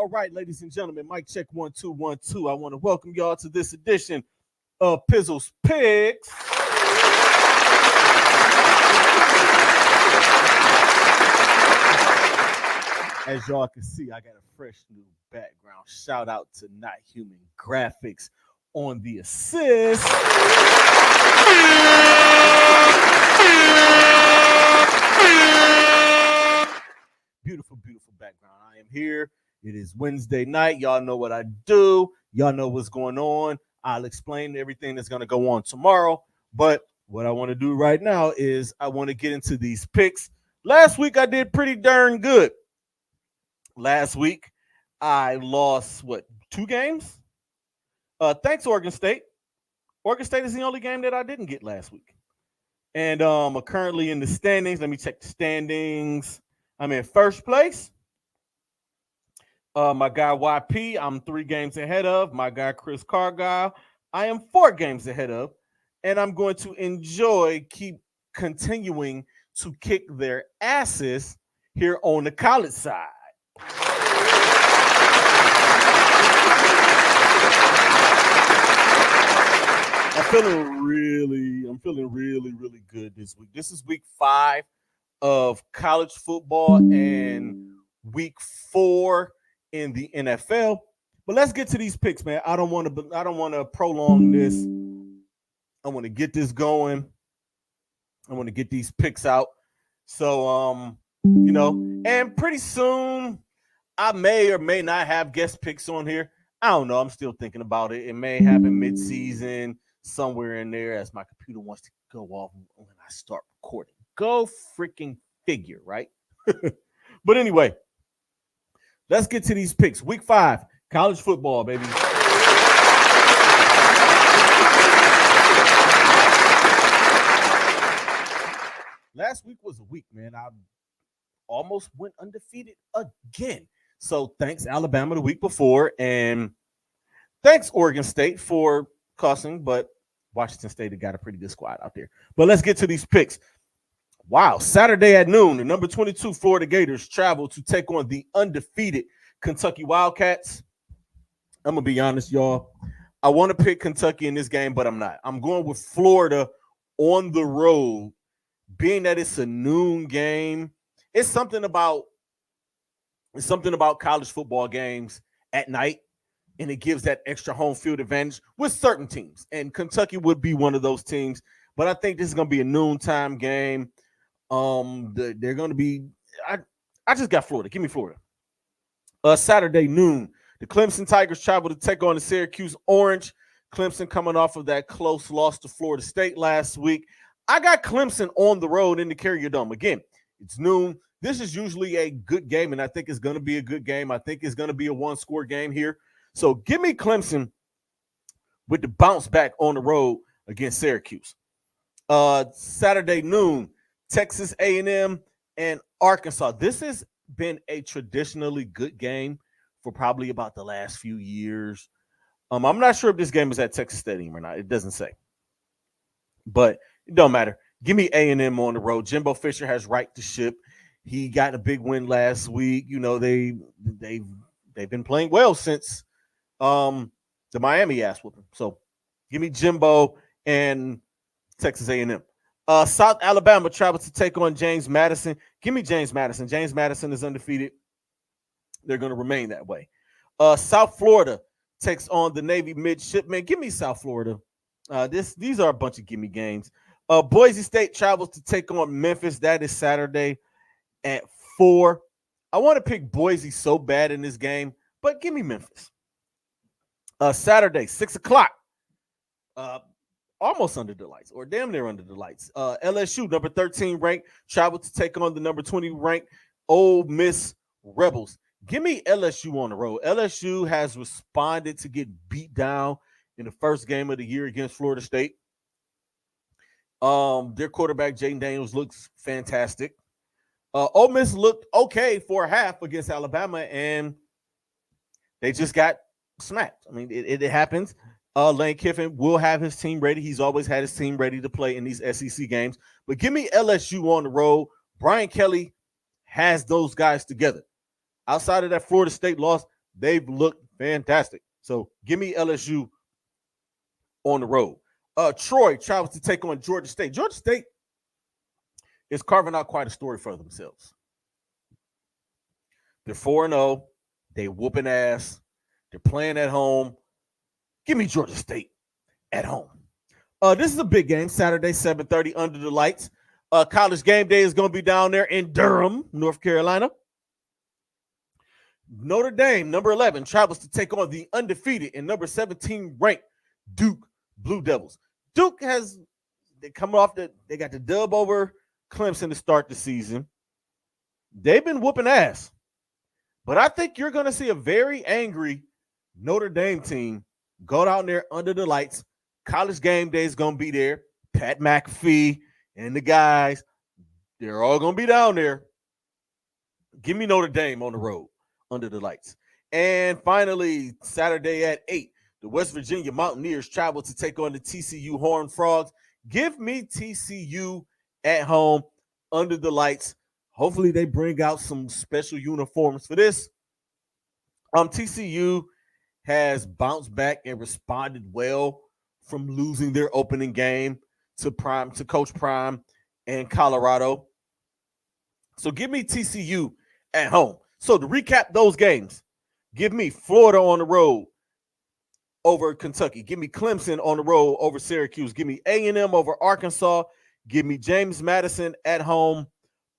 All right, ladies and gentlemen, mic check 1 2 1 2. I want to welcome y'all to this edition of Pizzles Picks. As y'all can see, I got a fresh new background. Shout out to Not Human Graphics on the assist. Beautiful, beautiful background. I am here. It is Wednesday night. Y'all know what I do. Y'all know what's going on. I'll explain everything that's going to go on tomorrow. But what I want to do right now is I want to get into these picks. Last week, I did pretty darn good. Last week, I lost, 2 games? Thanks, Oregon State. Oregon State is the only game that I didn't get last week. And I'm currently in the standings. Let me check the standings. I'm in first place. My guy YP, I'm 3 games ahead of. My guy Chris Cargile, I am 4 games ahead of. And I'm going to keep continuing to kick their asses here on the college side. I'm feeling really good this week. This is week 5 of college football and week 4 in the NFL. But let's get to these picks, man. I don't want to prolong this. I want to get this going. I want to get these picks out. So and pretty soon I may or may not have guest picks on here. I don't know. I'm still thinking about it. It may happen mid-season, somewhere in there, as my computer wants to go off when I start recording. Go freaking figure, right? But anyway, let's get to these picks. Week 5, college football, baby. Last week was a week, man. I almost went undefeated again. So thanks, Alabama, the week before. And thanks, Oregon State, for cussing. But Washington State had got a pretty good squad out there. But let's get to these picks. Wow. Saturday at noon, the number 22 Florida Gators travel to take on the undefeated Kentucky Wildcats. I'm going to be honest, y'all. I want to pick Kentucky in this game, but I'm not. I'm going with Florida on the road. Being that it's a noon game, it's something about college football games at night, and it gives that extra home field advantage with certain teams. And Kentucky would be one of those teams, but I think this is going to be a noontime game. They're going to be. I just got Florida. Give me Florida. Saturday noon, the Clemson Tigers travel to take on the Syracuse Orange. Clemson coming off of that close loss to Florida State last week. I got Clemson on the road in the Carrier Dome. Again, it's noon. This is usually a good game, and I think it's going to be a good game. I think it's going to be a one-score game here. So give me Clemson with the bounce back on the road against Syracuse. Saturday noon, Texas A&M and Arkansas. This has been a traditionally good game for probably about the last few years. I'm not sure if this game is at Texas Stadium or not. It doesn't say. But it don't matter. Give me A&M on the road. Jimbo Fisher has right to ship. He got a big win last week. You know, they've been playing well since the Miami ass whooping. So give me Jimbo and Texas A&M. South Alabama travels to take on James Madison. Give me James Madison. James Madison is undefeated. They're going to remain that way. South Florida takes on the Navy Midshipmen. Give me South Florida. These are a bunch of gimme games. Boise State travels to take on Memphis. That is Saturday at 4. I want to pick Boise so bad in this game, but give me Memphis. Saturday, 6 o'clock. Almost under the lights, or damn near under the lights. LSU, number 13 ranked, travel to take on the number 20 ranked Ole Miss Rebels. Give me LSU on the road. LSU has responded to get beat down in the first game of the year against Florida State. Their quarterback, Jaden Daniels, looks fantastic. Ole Miss looked okay for a half against Alabama, and they just got smacked. I mean, it happens. Lane Kiffin will have his team ready. He's always had his team ready to play in these SEC games. But give me LSU on the road. Brian Kelly has those guys together. Outside of that Florida State loss, They've looked fantastic. So give me LSU on the road. Troy travels to take on Georgia State. Georgia State is carving out quite a story for themselves. They're 4-0. They whooping ass. They're playing at home. Give me Georgia State at home. This is a big game, Saturday, 7:30 under the lights. College game day is going to be down there in Durham, North Carolina. Notre Dame, number 11, travels to take on the undefeated and number 17 ranked Duke Blue Devils. Duke they got the dub over Clemson to start the season. They've been whooping ass. But I think you're going to see a very angry Notre Dame team go down there under the lights. College game day is going to be there. Pat McAfee and the guys, they're all going to be down there. Give me Notre Dame on the road under the lights. And finally, Saturday at 8, the West Virginia Mountaineers travel to take on the TCU Horned Frogs. Give me TCU at home under the lights. Hopefully they bring out some special uniforms for this. TCU has bounced back and responded well from losing their opening game to Coach Prime and Colorado. So give me TCU at home. So to recap those games, give me Florida on the road over Kentucky. Give me Clemson on the road over Syracuse. Give me A&M over Arkansas. Give me James Madison at home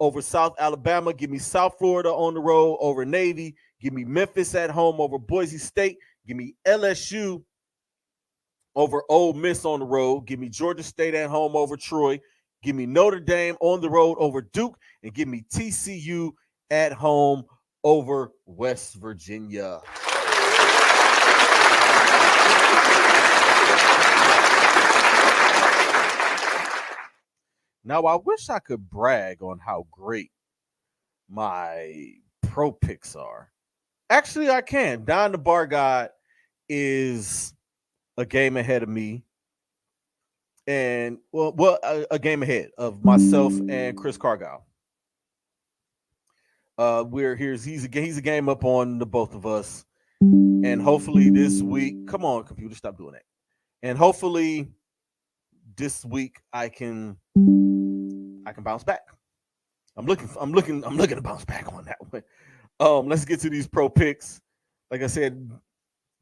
over South Alabama. Give me South Florida on the road over Navy. Give me Memphis at home over Boise State. Give me LSU over Ole Miss on the road. Give me Georgia State at home over Troy. Give me Notre Dame on the road over Duke. And give me TCU at home over West Virginia. Now, I wish I could brag on how great my pro picks are. Actually, I can. Don the Bar God is a game ahead of me. And, a game ahead of myself and Chris Cargile. He's a game up on the both of us. And hopefully this week, come on, computer, stop doing that. And hopefully this week I can bounce back. I'm looking to bounce back on that one. Let's get to these pro picks. Like I said,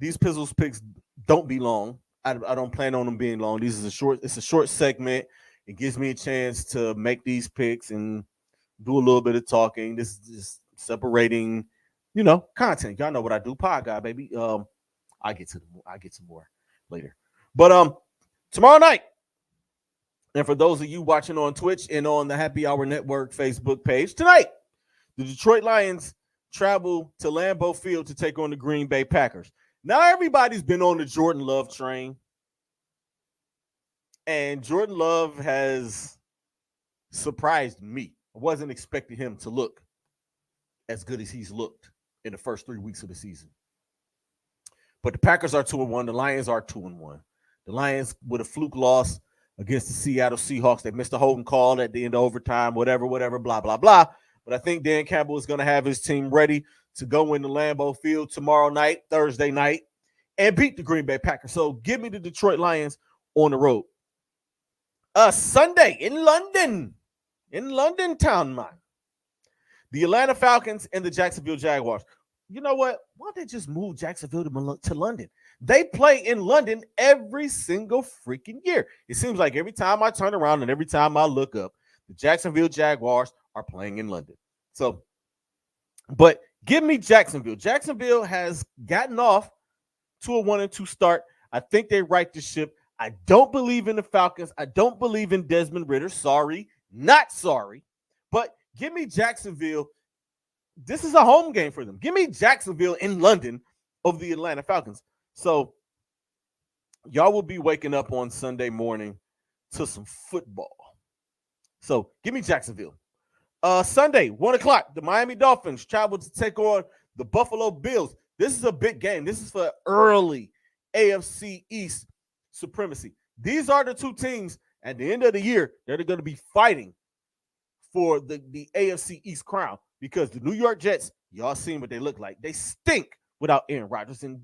these Pizzles picks don't be long. I don't plan on them being long. It's a short segment. It gives me a chance to make these picks and do a little bit of talking. This is just separating, content. Y'all know what I do. Pod guy, baby. I get to more later. But tomorrow night, and for those of you watching on Twitch and on the Happy Hour Network Facebook page, tonight, the Detroit Lions travel to Lambeau Field to take on the Green Bay Packers. Now everybody's been on the Jordan Love train. And Jordan Love has surprised me. I wasn't expecting him to look as good as he's looked in the first 3 weeks of the season. But the Packers are 2-1. The Lions are 2-1. The Lions with a fluke loss against the Seattle Seahawks. They missed a holding call at the end of overtime, whatever, blah, blah, blah. But I think Dan Campbell is going to have his team ready to go into Lambeau Field tomorrow night, Thursday night, and beat the Green Bay Packers. So give me the Detroit Lions on the road. Sunday in London town, man. The Atlanta Falcons and the Jacksonville Jaguars. You know what? Why don't they just move Jacksonville to London? They play in London every single freaking year. It seems like every time I turn around and every time I look up, the Jacksonville Jaguars are playing in London. So, but give me Jacksonville. Jacksonville has gotten off to a 1-2 start. I think they right the ship. I don't believe in the Falcons. I don't believe in Desmond Ridder. Sorry, not sorry. But give me Jacksonville. This is a home game for them. Give me Jacksonville in London over the Atlanta Falcons. So y'all will be waking up on Sunday morning to some football. So give me Jacksonville. Sunday, 1 o'clock, the Miami Dolphins travel to take on the Buffalo Bills. This is a big game. This is for early AFC East supremacy. These are the two teams at the end of the year that are going to be fighting for the AFC East crown, because the New York Jets, y'all seen what they look like. They stink without Aaron Rodgers, and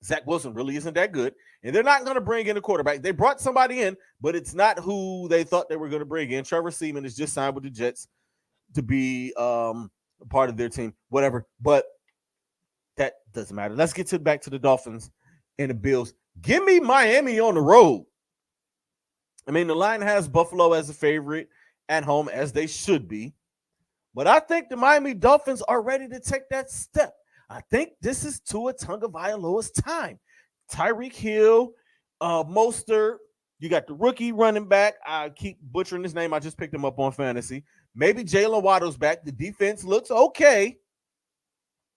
Zach Wilson really isn't that good. And they're not going to bring in a quarterback. They brought somebody in, but it's not who they thought they were going to bring in. Trevor Seaman is just signed with the Jets to be part of their team, whatever. But that doesn't matter. Let's get back to the Dolphins and the Bills. Give me Miami on the road. I mean, the line has Buffalo as a favorite at home, as they should be. But I think the Miami Dolphins are ready to take that step. I think this is Tua Tagovailoa's time. Tyreek Hill, Mostert, you got the rookie running back. I keep butchering his name. I just picked him up on fantasy. Maybe Jalen Waddle's back. The defense looks okay.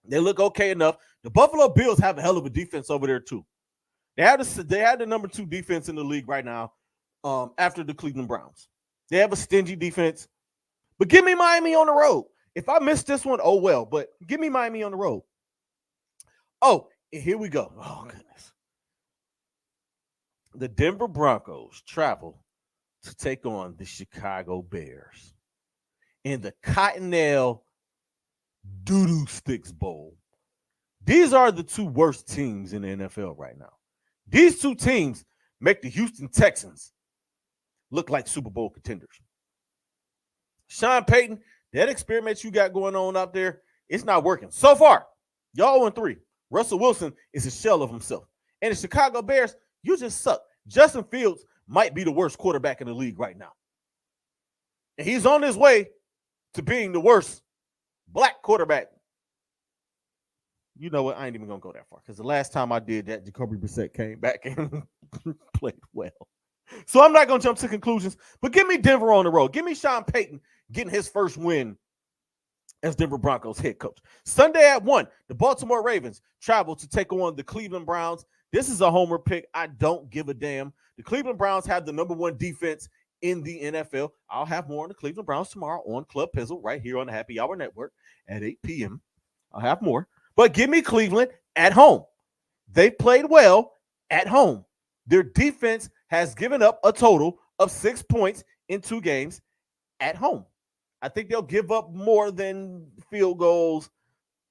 They look okay enough. The Buffalo Bills have a hell of a defense over there too. They have the number 2 defense in the league right now after the Cleveland Browns. They have a stingy defense. But give me Miami on the road. If I miss this one, oh well. But give me Miami on the road. Oh, and here we go. Oh, goodness. The Denver Broncos travel to take on the Chicago Bears in the Cottonelle Doo-Doo Sticks Bowl. These are the 2 worst teams in the NFL right now. These 2 teams make the Houston Texans look like Super Bowl contenders. Sean Payton, that experiment you got going on out there, it's not working. So far, y'all 0-3. Russell Wilson is a shell of himself. And the Chicago Bears, you just suck. Justin Fields might be the worst quarterback in the league right now. And he's on his way to being the worst black quarterback. You know what? I ain't even going to go that far because the last time I did that, Jacoby Brissett came back and played well. So I'm not going to jump to conclusions, but give me Denver on the road. Give me Sean Payton getting his first win as Denver Broncos head coach. Sunday at 1, the Baltimore Ravens travel to take on the Cleveland Browns. This is a homer pick. I don't give a damn. The Cleveland Browns have the number 1 defense in the NFL. I'll have more on the Cleveland Browns tomorrow on Club Pizzle right here on the Happy Hour Network at 8 p.m. I'll have more. But give me Cleveland at home. They played well at home. Their defense has given up a total of 6 points in 2 games at home. I think they'll give up more than field goals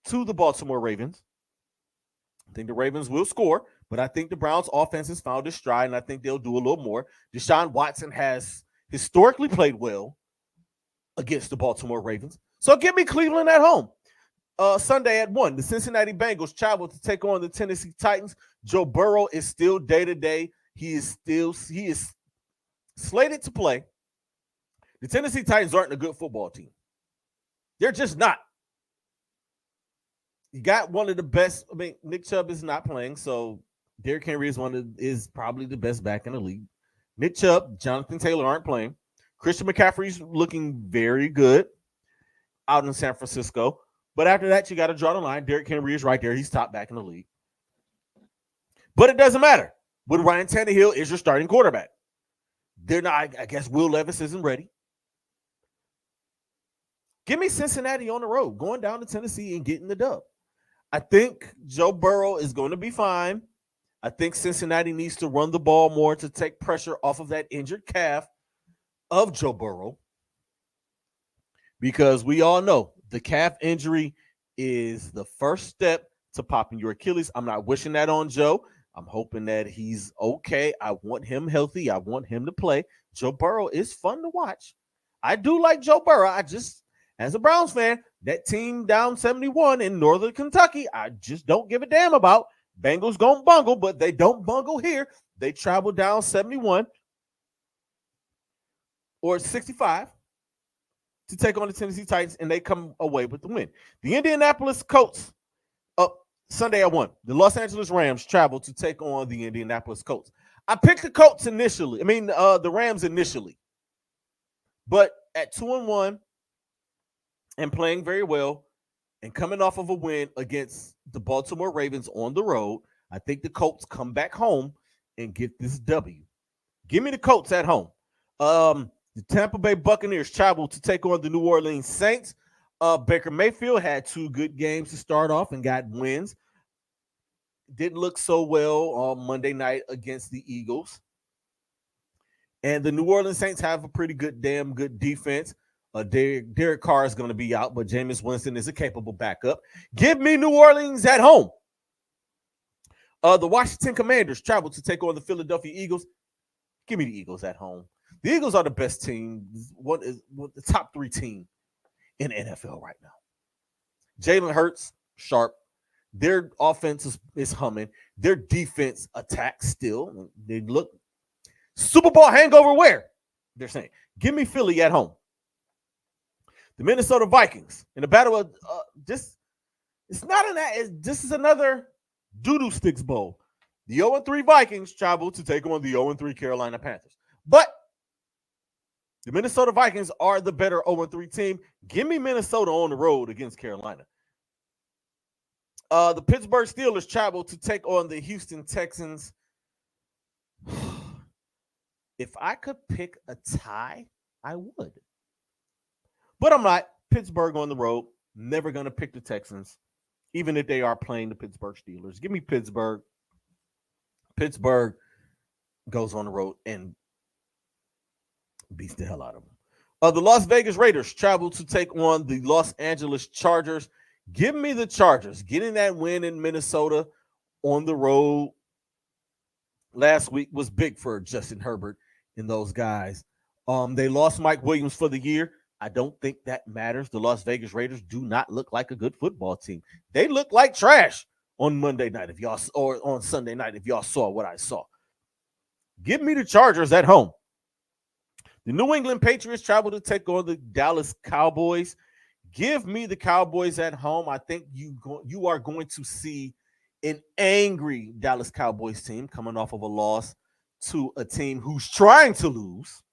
to the Baltimore Ravens. I think the Ravens will score, but I think the Browns' offense has found its stride, and I think they'll do a little more. Deshaun Watson has historically played well against the Baltimore Ravens. So give me Cleveland at home. Sunday at 1, the Cincinnati Bengals travel to take on the Tennessee Titans. Joe Burrow is still day-to-day. He is slated to play. The Tennessee Titans aren't a good football team. They're just not. You got one of the best. I mean, Nick Chubb is not playing, so Derrick Henry is probably the best back in the league. Nick Chubb, Jonathan Taylor aren't playing. Christian McCaffrey's looking very good out in San Francisco. But after that, you got to draw the line. Derrick Henry is right there. He's top back in the league. But it doesn't matter. With Ryan Tannehill is your starting quarterback. They're not, I guess Will Levis isn't ready. Give me Cincinnati on the road, going down to Tennessee and getting the dub. I think Joe Burrow is going to be fine. I think Cincinnati needs to run the ball more to take pressure off of that injured calf of Joe Burrow. Because we all know the calf injury is the first step to popping your Achilles. I'm not wishing that on Joe. I'm hoping that he's okay. I want him healthy. I want him to play. Joe Burrow is fun to watch. I do like Joe Burrow. As a Browns fan, that team down 71 in Northern Kentucky, I just don't give a damn about. Bengals gonna bungle, but they don't bungle here. They travel down 71 or 65 to take on the Tennessee Titans, and they come away with the win. The Indianapolis Colts up Sunday at 1. The Los Angeles Rams travel to take on the Indianapolis Colts. I picked the Colts initially. The Rams initially. But at 2-1 and playing very well and coming off of a win against the Baltimore Ravens on the road, I think the Colts come back home and get this W. Give me the Colts at home. The Tampa Bay Buccaneers travel to take on the New Orleans Saints. Baker Mayfield had 2 good games to start off and got wins. Didn't look so well on Monday night against the Eagles. And the New Orleans Saints have a pretty damn good defense. Derek Carr is going to be out, but Jameis Winston is a capable backup. Give me New Orleans at home. The Washington Commanders travel to take on the Philadelphia Eagles. Give me the Eagles at home. The Eagles are the best team, the top 3 team in the NFL right now. Jalen Hurts, sharp. Their offense is humming. Their defense attacks still. They look Super Bowl hangover where? They're saying, give me Philly at home. The Minnesota Vikings in the battle of this is another Doodoo Sticks Bowl. The 0-3 Vikings travel to take on the 0-3 Carolina Panthers. But the Minnesota Vikings are the better 0-3 team. Give me Minnesota on the road against Carolina. The Pittsburgh Steelers travel to take on the Houston Texans. If I could pick a tie, I would. But I'm not. Pittsburgh on the road. Never going to pick the Texans, even if they are playing the Pittsburgh Steelers. Give me Pittsburgh. Pittsburgh goes on the road and beats the hell out of them. The Las Vegas Raiders travel to take on the Los Angeles Chargers. Give me the Chargers. Getting that win in Minnesota on the road last week was big for Justin Herbert and those guys. They lost Mike Williams for the year. I don't think that matters. The Las Vegas Raiders do not look like a good football team. They look like trash on Monday night, or on Sunday night, if y'all saw what I saw. Give me the Chargers at home. The New England Patriots travel to take on the Dallas Cowboys. Give me the Cowboys at home. I think you are going to see an angry Dallas Cowboys team coming off of a loss to a team who's trying to lose,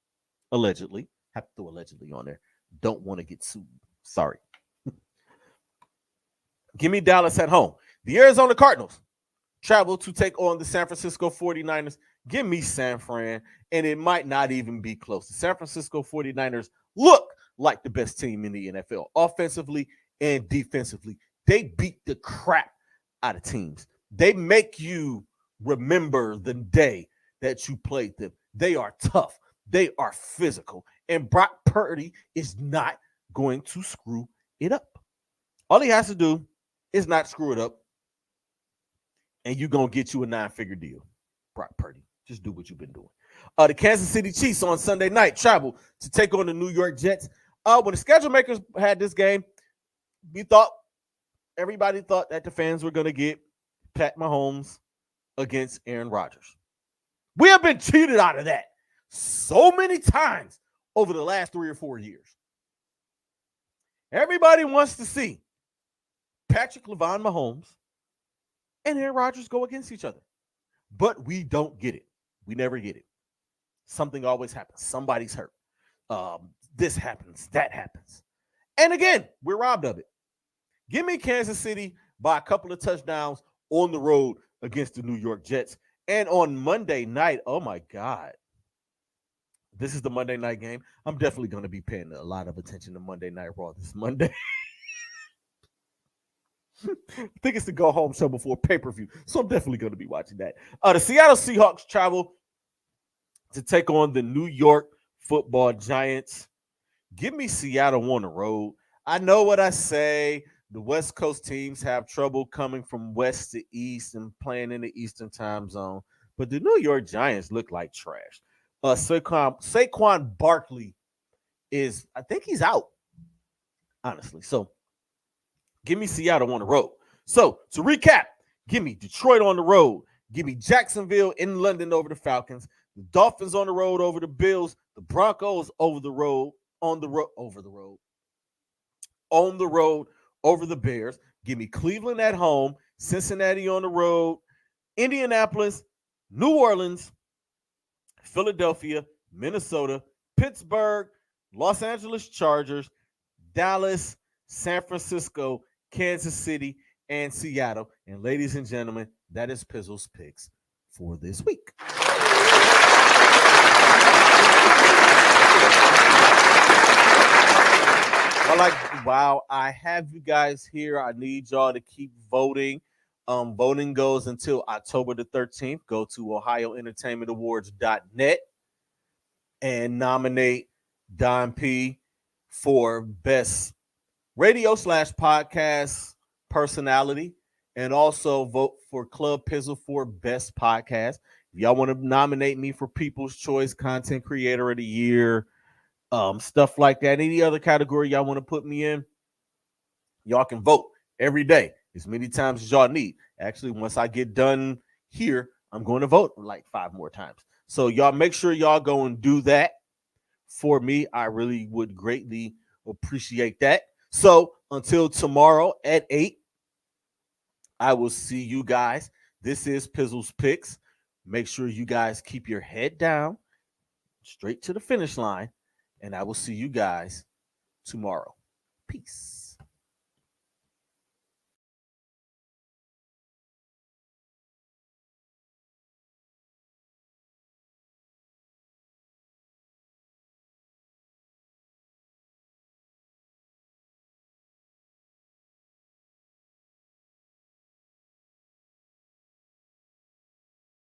allegedly. Have to throw allegedly on there. Don't want to get sued. Sorry. Give me Dallas at home. The Arizona Cardinals travel to take on the San Francisco 49ers. Give me San Fran, and it might not even be close. The San Francisco 49ers look like the best team in the NFL, offensively and defensively. They beat the crap out of teams. They make you remember the day that you played them. They are tough. They are physical. And Brock Purdy is not going to screw it up. All he has to do is not screw it up, and you're going to get you a 9-figure deal. Brock Purdy, just do what you've been doing. The Kansas City Chiefs on Sunday night travel to take on the New York Jets. When the schedule makers had this game, everybody thought that the fans were going to get Pat Mahomes against Aaron Rodgers. We have been cheated out of that so many times over the last 3 or 4 years. Everybody wants to see Patrick LeVon Mahomes and Aaron Rodgers go against each other. But we don't get it. We never get it. Something always happens. Somebody's hurt. This happens. That happens. And again, we're robbed of it. Give me Kansas City by a couple of touchdowns on the road against the New York Jets. And on Monday night, oh my God. This is the Monday night game. I'm definitely going to be paying a lot of attention to Monday Night Raw this Monday. I think it's the go-home show before pay-per-view, so I'm definitely going to be watching that. The Seattle Seahawks travel to take on the New York Football Giants. Give me Seattle on the road. I know what I say. The West Coast teams have trouble coming from west to east and playing in the Eastern time zone, but the New York Giants look like trash. Saquon Barkley I think he's out, honestly. So give me Seattle on the road. So to recap, give me Detroit on the road. Give me Jacksonville in London over the Falcons. The Dolphins on the road over the Bills. The Broncos over the road, on the road over the Bears. Give me Cleveland at home. Cincinnati on the road. Indianapolis, New Orleans, Philadelphia, Minnesota, Pittsburgh, Los Angeles Chargers, Dallas, San Francisco, Kansas City, and Seattle. And ladies and gentlemen, that is Pizzles Picks for this week. While I have you guys here, I need y'all to keep voting. Voting goes until October the 13th. Go to ohioentertainmentawards.net and nominate Don P for best radio/podcast personality, and also vote for Club Pizzle for best podcast. If y'all want to nominate me for People's Choice Content Creator of the Year, stuff like that, any other category y'all want to put me in, y'all can vote every day as many times as y'all need. Actually, once I get done here, I'm going to vote like 5 more times. So y'all make sure y'all go and do that for me. I really would greatly appreciate that. So until tomorrow at 8, I will see you guys. This is Pizzles Picks. Make sure you guys keep your head down, straight to the finish line, and I will see you guys tomorrow. Peace.